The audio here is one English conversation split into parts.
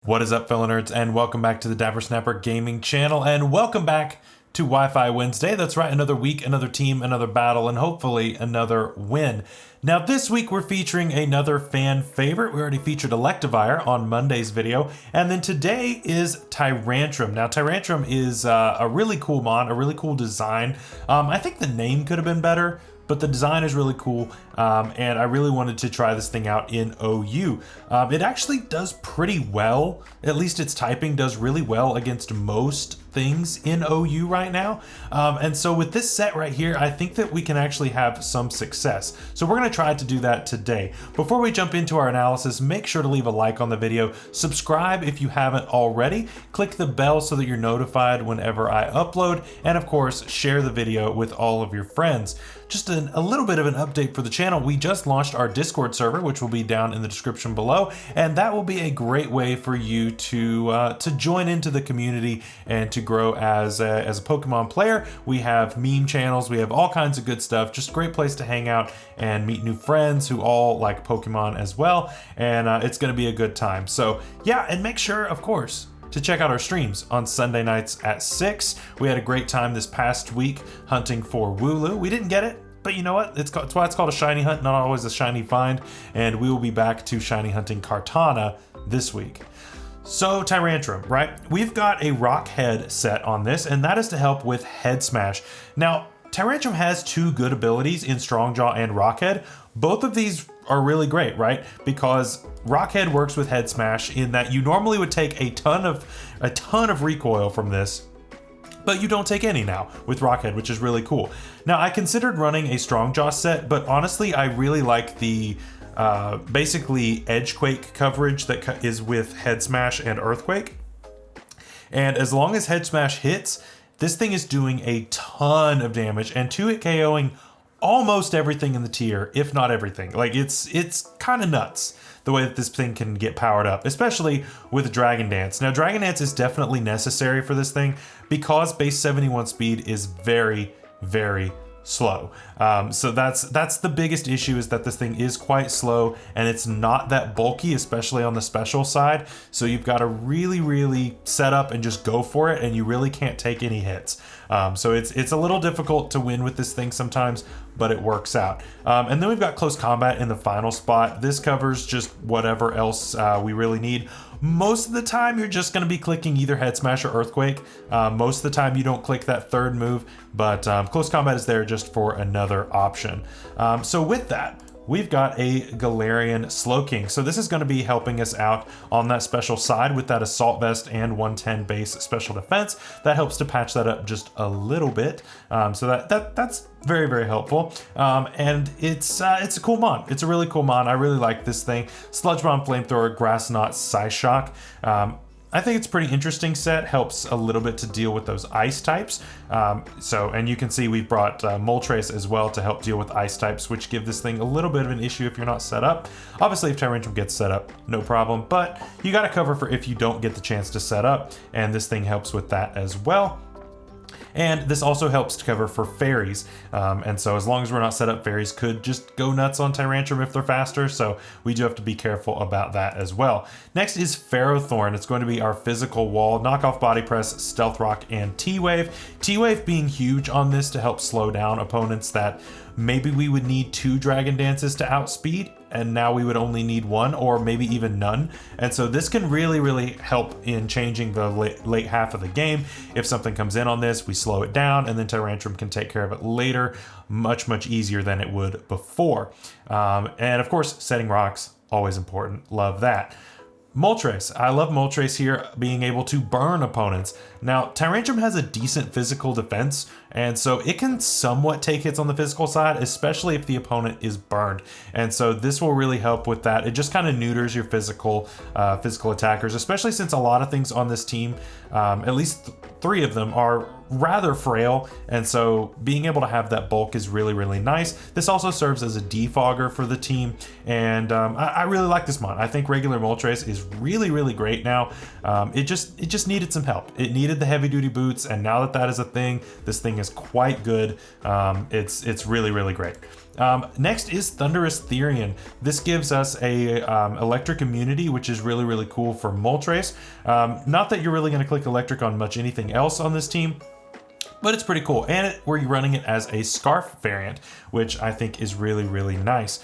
What is up, fellow nerds, and welcome back to the Dapper Snapper Gaming channel, and welcome back to Wi-Fi Wednesday. That's right, another week, another team, another battle, and hopefully another win. Now this week we're featuring another fan favorite. We already featured Electivire on Monday's video, and then today is Tyrantrum. Now Tyrantrum is a really cool mod, a really cool design. I think the name could have been better, but the design is really cool, and I really wanted to try this thing out in OU. It actually does pretty well, at least its typing does really well against most things in OU right now. And so with this set right here, I think that we can actually have some success. So we're gonna try to do that today. Before we jump into our analysis, make sure to leave a like on the video, subscribe if you haven't already, click the bell so that you're notified whenever I upload, and of course, share the video with all of your friends. Just a little bit of an update for the channel. We just launched our Discord server, which will be down in the description below, and that will be a great way for you to join into the community and to grow as a Pokemon player. We have meme channels, we have all kinds of good stuff. Just a great place to hang out and meet new friends who all like Pokemon as well, and it's going to be a good time. So yeah, and make sure, of course, to check out our streams on Sunday nights at 6. We had a great time this past week hunting for Wooloo. We didn't get it, but you know what? It's why it's called a shiny hunt, not always a shiny find. And we will be back to shiny hunting Kartana this week. So Tyrantrum, right? We've got a rock head set on this, and that is to help with head smash. Now, Tyrantrum has two good abilities in Strongjaw and Rockhead. Both of these are really great, right? Because Rockhead works with head smash in that you normally would take a ton of recoil from this, but you don't take any now with Rockhead, which is really cool. Now, I considered running a Strongjaw set, but honestly, I really like the basically Edgequake coverage that is with Head Smash and Earthquake. And as long as Head Smash hits, this thing is doing a ton of damage and 2-hit KOing almost everything in the tier, if not everything. Like it's kind of nuts the way that this thing can get powered up, especially with Dragon Dance. Now, Dragon Dance is definitely necessary for this thing because base 71 speed is very, very slow. So that's the biggest issue, is that this thing is quite slow and it's not that bulky, especially on the special side. So you've got to really set up and just go for it, and you really can't take any hits. So it's a little difficult to win with this thing sometimes, but it works out. And then we've got close combat in the final spot. This covers just whatever else we really need. Most of the time, you're just going to be clicking either Head Smash or Earthquake. Most of the time, you don't click that third move, but close combat is there just for another option. So with that, we've got a Galarian Slowking. So this is going to be helping us out on that special side with that Assault Vest and 110 base special defense. That helps to patch that up just a little bit. So that's very, very helpful. And it's a cool mod. It's a really cool mod. I really like this thing. Sludge Bomb, Flamethrower, Grass Knot, Psyshock. I think it's a pretty interesting set, helps a little bit to deal with those ice types. And you can see we've brought Moltres as well to help deal with ice types, which give this thing a little bit of an issue if you're not set up. Obviously, if Tyrantrum gets set up, no problem, but you got to cover for if you don't get the chance to set up, and this thing helps with that as well. And this also helps to cover for fairies. And so as long as we're not set up, fairies could just go nuts on Tyrantrum if they're faster. So we do have to be careful about that as well. Next is Ferrothorn. It's going to be our physical wall, knockoff body press, stealth rock, and T-Wave. T-Wave being huge on this to help slow down opponents that maybe we would need 2 Dragon Dances to outspeed, and now we would only need 1 or maybe even none. And so this can really help in changing the late half of the game. If something comes in on this, we slow it down, and then Tyrantrum can take care of it later much easier than it would before. And of course, setting rocks, always important. Love that. Moltres. I love Moltres here being able to burn opponents. Now, Tyrantrum has a decent physical defense, and so it can somewhat take hits on the physical side, especially if the opponent is burned. And so this will really help with that. It just kind of neuters your physical attackers, especially since a lot of things on this team, at least 3 of them, are rather frail, and so being able to have that bulk is really nice. This also serves as a defogger for the team, and I really like this mod. I think regular Moltres is really great now. It just needed some help. It needed the heavy duty boots, and now that is a thing, this thing is quite good. It's really great. Next is Thunderous Therian. This gives us a electric immunity, which is really, really cool for Moltres. Not that you're really going to click electric on much anything else on this team, but it's pretty cool. And we're running it as a Scarf variant, which I think is really, really nice.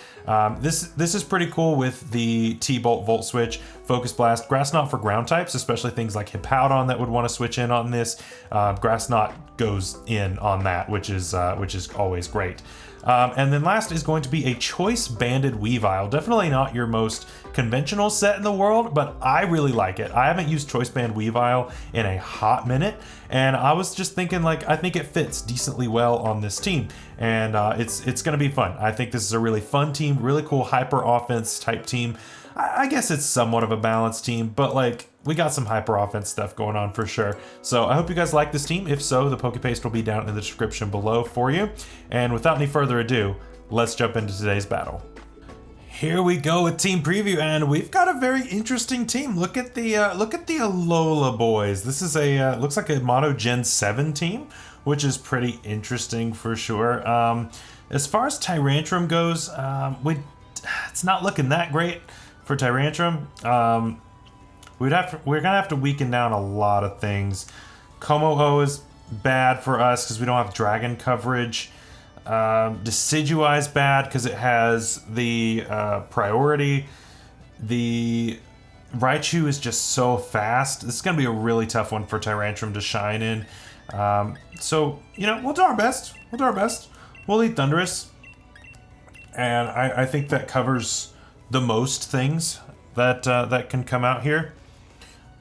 This is pretty cool with the T-Bolt, Volt Switch, Focus Blast, Grass Knot for ground types, especially things like Hippowdon that would want to switch in on this. Grass Knot goes in on that, which is always great. And then last is going to be a Choice Banded Weavile. Definitely not your most conventional set in the world, but I really like it. I haven't used Choice Band Weavile in a hot minute, and I was just thinking, like, I think it fits decently well on this team, and it's going to be fun. I think this is a really fun team, really cool hyper offense type team. I guess it's somewhat of a balanced team, but like, we got some hyper offense stuff going on for sure. So I hope you guys like this team. If so, the PokePaste will be down in the description below for you. And without any further ado, let's jump into today's battle. Here we go with team preview, and we've got a very interesting team. Look at the Alola boys. This is a looks like a Mono Gen 7 team, which is pretty interesting for sure. As far as Tyrantrum goes, it's not looking that great for Tyrantrum. We're gonna have to weaken down a lot of things. Como-O is bad for us because we don't have dragon coverage. Decidueye is bad because it has the priority. The Raichu is just so fast. This is gonna be a really tough one for Tyrantrum to shine in. So, you know, we'll do our best. We'll do our best. We'll lead Thundurus. And I think that covers the most things that that can come out here.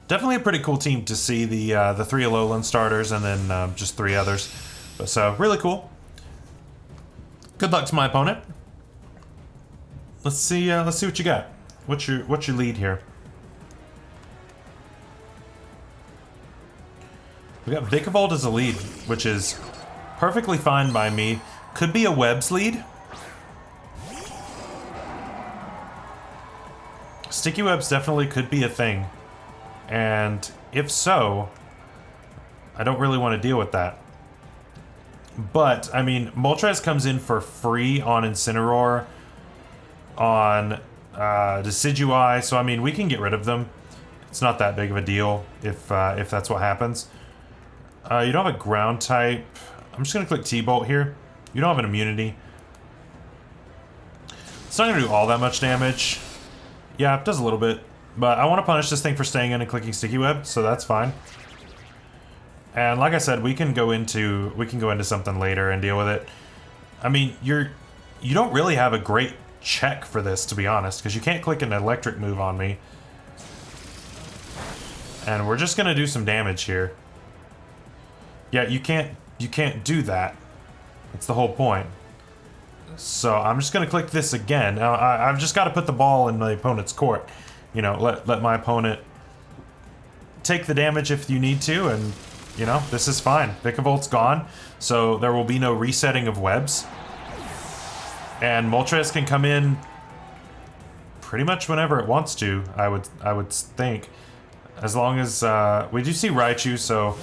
Definitely a pretty cool team to see the 3 Alolan starters and then just 3 others. So really cool. Good luck to my opponent. Let's see what you got. What's your lead here? We got Vikavolt as a lead, which is perfectly fine by me. Could be a Webs lead. Sticky Webs definitely could be a thing. And if so, I don't really want to deal with that. But, I mean, Moltres comes in for free on Incineroar, on Decidueye, so I mean, we can get rid of them. It's not that big of a deal if that's what happens. You don't have a ground type. I'm just going to click T-Bolt here. You don't have an immunity. It's not going to do all that much damage. Yeah, it does a little bit. But I want to punish this thing for staying in and clicking Sticky Web, so that's fine. And like I said, we can go into something later and deal with it. I mean, you don't really have a great check for this, to be honest, because you can't click an electric move on me. And we're just gonna do some damage here. Yeah, you can't do that. That's the whole point. So I'm just gonna click this again. Now I've just got to put the ball in my opponent's court. You know, let my opponent take the damage if you need to, and you know, this is fine. Vikavolt's gone, so there will be no resetting of webs. And Moltres can come in pretty much whenever it wants to, I would think. As long as we do see Raichu, so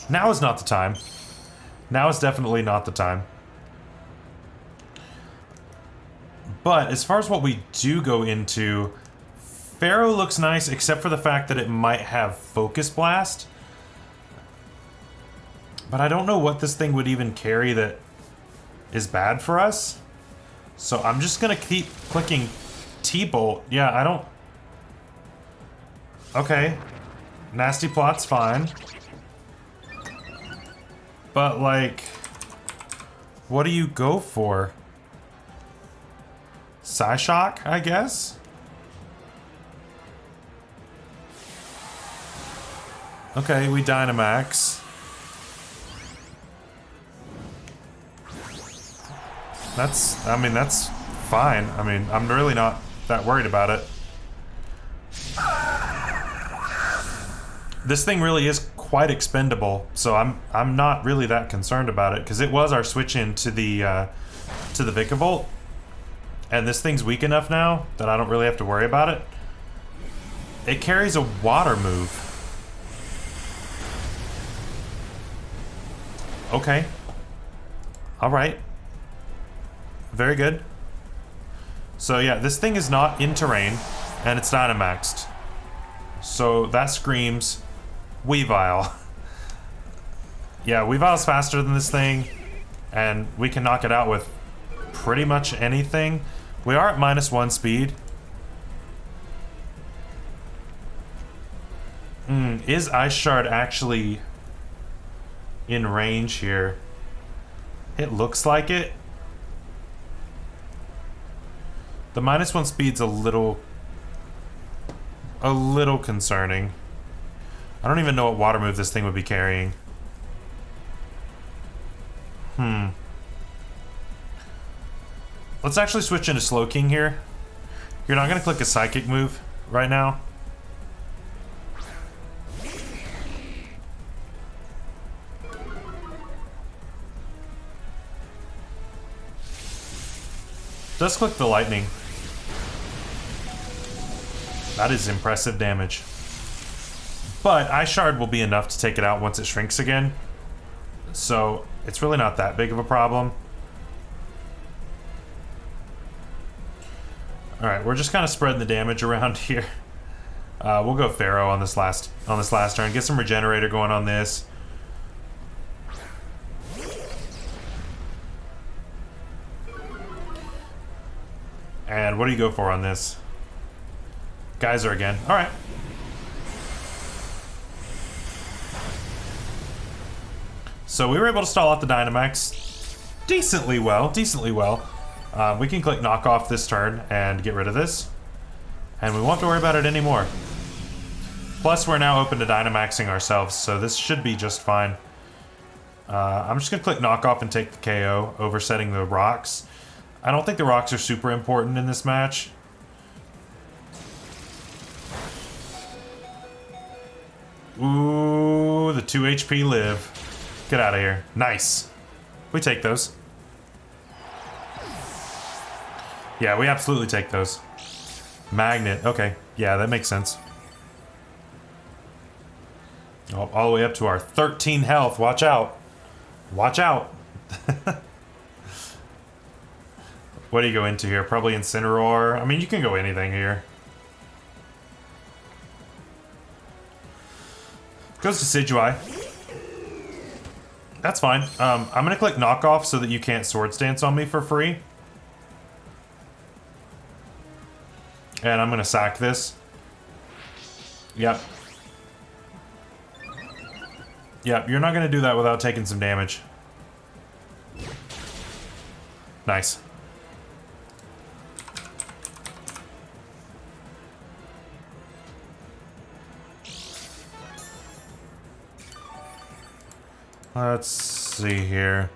now is not the time. Now is definitely not the time. But as far as what we do go into, Pharaoh looks nice, except for the fact that it might have Focus Blast. But I don't know what this thing would even carry that is bad for us. So I'm just gonna keep clicking T-Bolt. Yeah, I don't... Okay. Nasty Plot's fine. But, like... what do you go for? Psyshock, I guess? Okay, we Dynamax. I mean, that's fine. I mean, I'm really not that worried about it. This thing really is quite expendable, so I'm not really that concerned about it, because it was our switch in to the Vikavolt, and this thing's weak enough now that I don't really have to worry about it. It carries a water move. Okay. Alright. Very good. So yeah, this thing is not in terrain, and it's Dynamaxed. So that screams Weavile. Yeah, Weavile's faster than this thing, and we can knock it out with pretty much anything. We are at -1 speed. Is Ice Shard actually in range here? It looks like it. The -1 speed's a little concerning. I don't even know what water move this thing would be carrying. Let's actually switch into Slow King here. You're not gonna click a Psychic move right now. Does click the Lightning. That is impressive damage. But Ice Shard will be enough to take it out once it shrinks again. So it's really not that big of a problem. Alright, we're just kind of spreading the damage around here. We'll go Pharaoh on this last turn. Get some Regenerator going on this. And what do you go for on this? Geyser again. Alright. So we were able to stall out the Dynamax decently well. We can click Knock Off this turn and get rid of this. And we won't have to worry about it anymore. Plus, we're now open to Dynamaxing ourselves, so this should be just fine. I'm just going to click Knock Off and take the KO over setting the rocks. I don't think the rocks are super important in this match. Ooh, the 2 HP live. Get out of here. Nice. We take those. Yeah, we absolutely take those. Magnet. Okay. Yeah, that makes sense. Oh, all the way up to our 13 health. Watch out. Watch out. What do you go into here? Probably Incineroar. I mean, you can go anything here. Goes to Decidueye. That's fine. I'm going to click Knock Off so that you can't Sword Stance on me for free. And I'm going to sack this. Yep. Yep, you're not going to do that without taking some damage. Nice. Let's see here.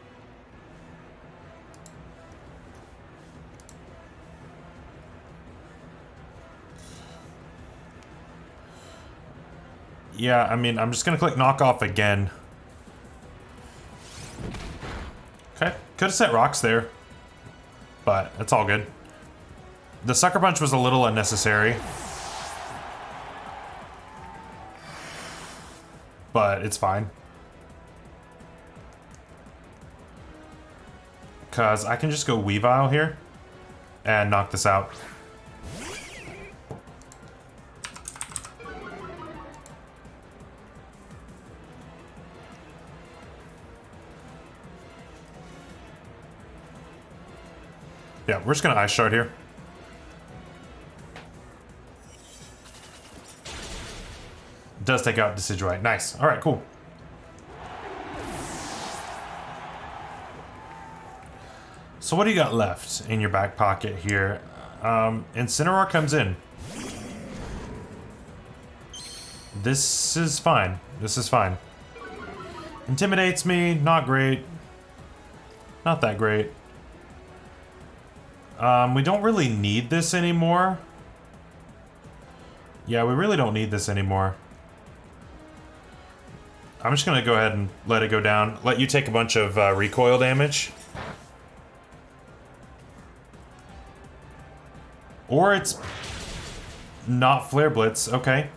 Yeah, I mean, I'm just gonna click Knock Off again. Okay, could have set rocks there, but it's all good. The Sucker Punch was a little unnecessary, but it's fine. Because I can just go Weavile here and knock this out. Yeah, we're just going to Ice Shard here. Does take out Decidueye. Nice. All right, cool. So what do you got left in your back pocket here? Incineroar comes in. This is fine. This is fine. Intimidates me. Not great. Not that great. We don't really need this anymore. Yeah, we really don't need this anymore. I'm just going to go ahead and let it go down. Let you take a bunch of recoil damage. Or it's not Flare Blitz. Okay.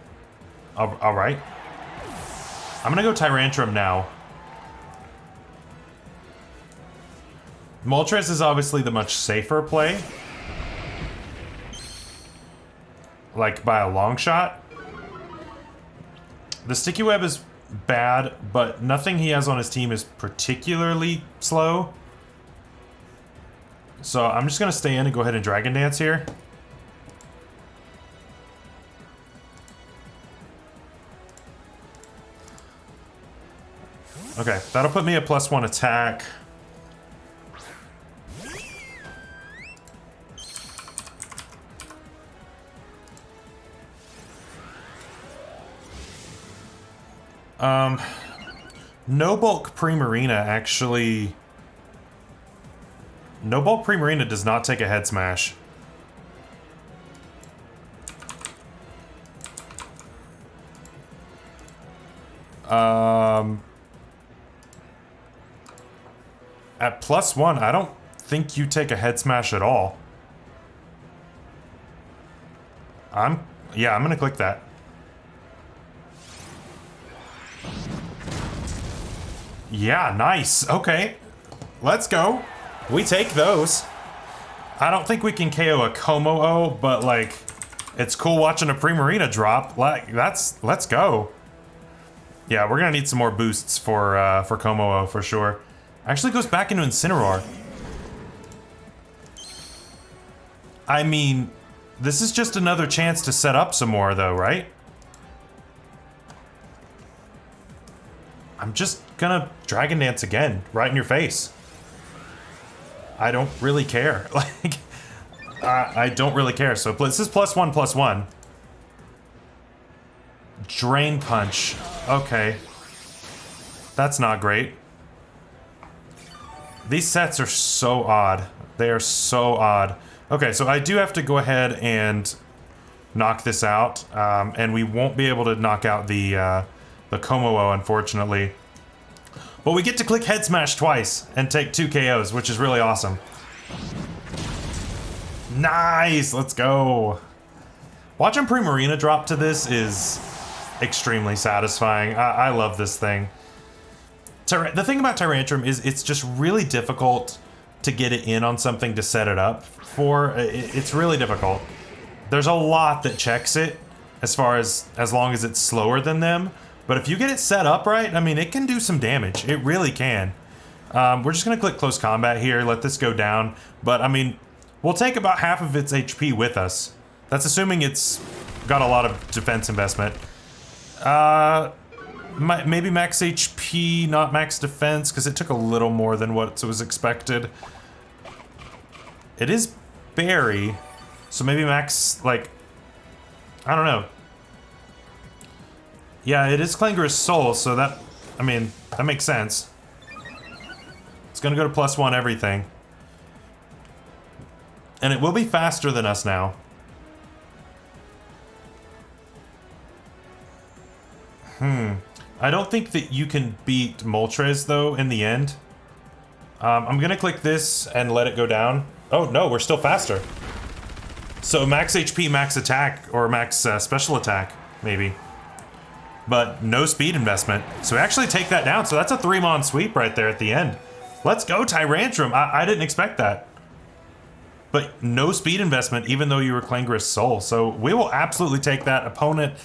Alright. I'm gonna go Tyrantrum now. Moltres is obviously the much safer play. Like, by a long shot. The sticky web is bad, but nothing he has on his team is particularly slow. So I'm just gonna stay in and go ahead and Dragon Dance here. Okay, that'll put me at +1 attack. No bulk Primarina actually... No bulk Primarina does not take a head smash. At +1, I don't think you take a head smash at all. Yeah, I'm gonna click that. Yeah, nice. Okay. Let's go. We take those. I don't think we can KO a Como-O, but like, it's cool watching a Primarina drop. Like, let's go. Yeah, we're gonna need some more boosts for Como-O for sure. Actually goes back into Incineroar. I mean, this is just another chance to set up some more though, right? I'm just gonna Dragon Dance again, right in your face. I don't really care. Like, I don't really care. So this is +1/+1. Drain Punch. Okay. That's not great. These sets are so odd. They are so odd. Okay, so I do have to go ahead and knock this out. And we won't be able to knock out the Como-O, unfortunately. But we get to click Head Smash twice and take 2 KOs, which is really awesome. Nice! Let's go! Watching Primarina drop to this is extremely satisfying. I love this thing. The thing about Tyrantrum is it's just really difficult to get it in on something to set it up for. It's really difficult. There's a lot that checks it as long as it's slower than them. But if you get it set up right, I mean, it can do some damage. It really can. We're just going to click Close Combat here, let this go down. But, I mean, we'll take about half of its HP with us. That's assuming it's got a lot of defense investment. Maybe max HP, not max defense, because it took a little more than what was expected. It is Berry, so maybe max, like, I don't know. Yeah, it is Clangorous Soul, so that, I mean, that makes sense. It's gonna go to +1 everything. And it will be faster than us now. I don't think that you can beat Moltres, though, in the end. I'm gonna click this and let it go down. Oh, no, we're still faster. So max HP, max attack, or max special attack, maybe. But no speed investment. So we actually take that down. So that's a 3-mon sweep right there at the end. Let's go, Tyrantrum. I didn't expect that. But no speed investment, even though you were Clangorous Soul. So we will absolutely take that. Opponent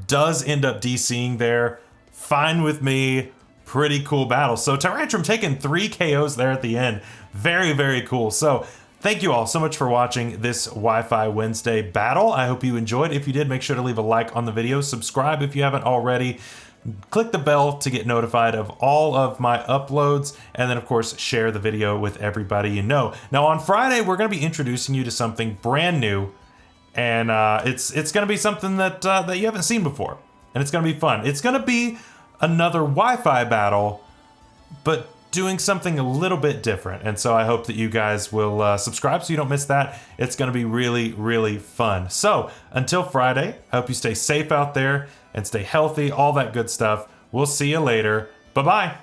does end up DCing there. Fine with me. Pretty cool battle. So Tyrantrum taking 3 KOs there at the end. Very, very cool. So thank you all so much for watching this Wi-Fi Wednesday battle. I hope you enjoyed. If you did, make sure to leave a like on the video. Subscribe if you haven't already. Click the bell to get notified of all of my uploads. And then, of course, share the video with everybody you know. Now, on Friday, we're going to be introducing you to something brand new. And it's going to be something that, that you haven't seen before. And it's going to be fun. It's going to be another Wi-Fi battle, but doing something a little bit different. And so I hope that you guys will subscribe so you don't miss that. It's going to be really, really fun. So until Friday, I hope you stay safe out there and stay healthy, all that good stuff. We'll see you later. Bye-bye.